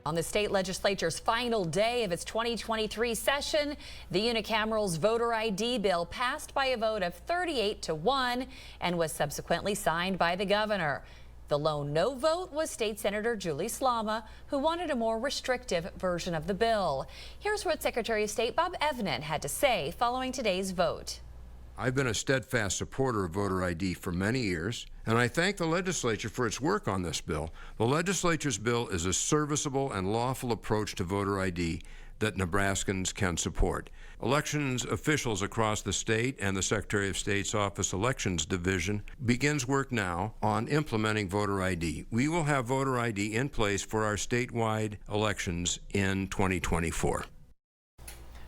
On the state legislature's final day of its 2023 session, the Unicameral's voter ID bill passed by a vote of 38-1 and was subsequently signed by the governor. The lone no vote was State Senator Julie Slama, who wanted a more restrictive version of the bill. Here's what Secretary of State Bob Evnen had to say following today's vote. I've been a steadfast supporter of voter ID for many years, and I thank the legislature for its work on this bill. The legislature's bill is a serviceable and lawful approach to voter ID that Nebraskans can support. Elections officials across the state and the Secretary of State's Office Elections Division begins work now on implementing voter ID. We will have voter ID in place for our statewide elections in 2024.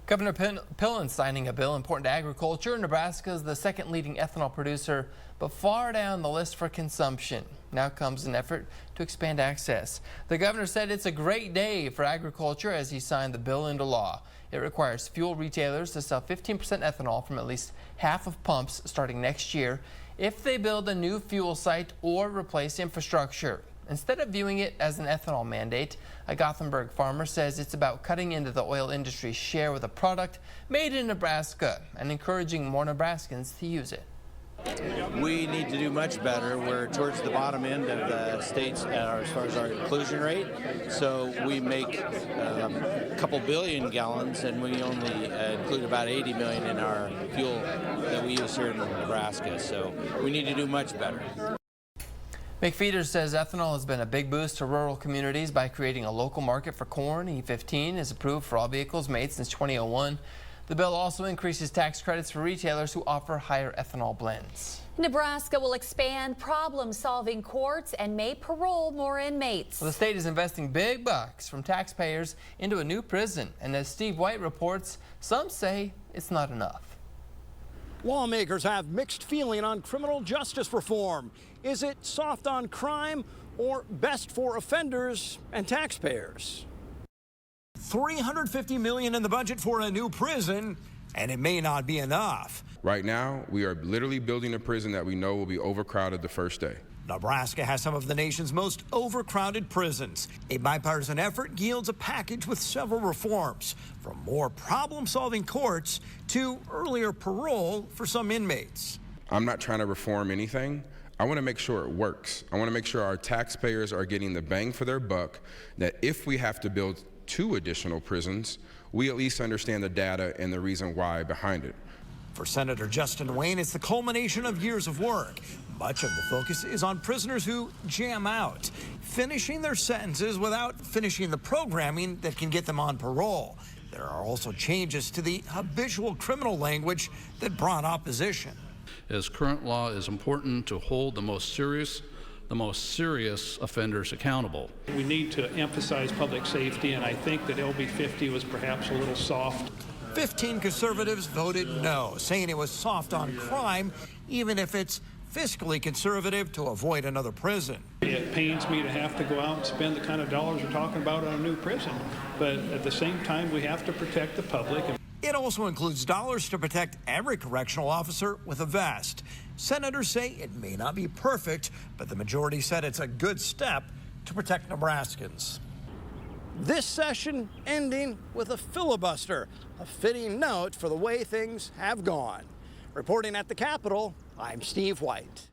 Governor Pillen signing a bill important to agriculture. Nebraska is the second leading ethanol producer, but far down the list for consumption. Now comes an effort to expand access. The governor said it's a great day for agriculture as he signed the bill into law. It requires fuel retailers to sell 15% ethanol from at least half of pumps starting next year if they build a new fuel site or replace infrastructure. Instead of viewing it as an ethanol mandate, a Gothenburg farmer says it's about cutting into the oil industry's share with a product made in Nebraska and encouraging more Nebraskans to use it. We need to do much better. We're towards the bottom end of the states as far as our inclusion rate. So we make a couple billion gallons, and we only include about 80 million in our fuel that we use here in Nebraska. So we need to do much better. McFeeters says ethanol has been a big boost to rural communities by creating a local market for corn. E15 is approved for all vehicles made since 2001. The bill also increases tax credits for retailers who offer higher ethanol blends. Nebraska will expand problem-solving courts and may parole more inmates. Well, the state is investing big bucks from taxpayers into a new prison. And as Steve White reports, some say it's not enough. Lawmakers have mixed feeling on criminal justice reform. Is it soft on crime or best for offenders and taxpayers? $350 million in the budget for a new prison, and it may not be enough. Right now, we are literally building a prison that we know will be overcrowded the first day. Nebraska has some of the nation's most overcrowded prisons. A bipartisan effort yields a package with several reforms, from more problem-solving courts to earlier parole for some inmates. I'm not trying to reform anything. I want to make sure it works. I want to make sure our taxpayers are getting the bang for their buck, that if we have to build 2 additional prisons, we at least understand the data and the reason why behind it. For Senator Justin Wayne, it's the culmination of years of work. Much of the focus is on prisoners who jam out, finishing their sentences without finishing the programming that can get them on parole. There are also changes to the habitual criminal language that brought opposition. As current law is important to hold the most serious offenders accountable. We need to emphasize public safety, and I think that LB 50 was perhaps a little soft. 15 conservatives voted no, saying it was soft on crime, even if it's fiscally conservative to avoid another prison. It pains me to have to go out and spend the kind of dollars we're talking about on a new prison, but at the same time, we have to protect the public. It also includes dollars to protect every correctional officer with a vest. Senators say it may not be perfect, but the majority said it's a good step to protect Nebraskans. This session ending with a filibuster, a fitting note for the way things have gone. Reporting at the Capitol, I'm Steve White.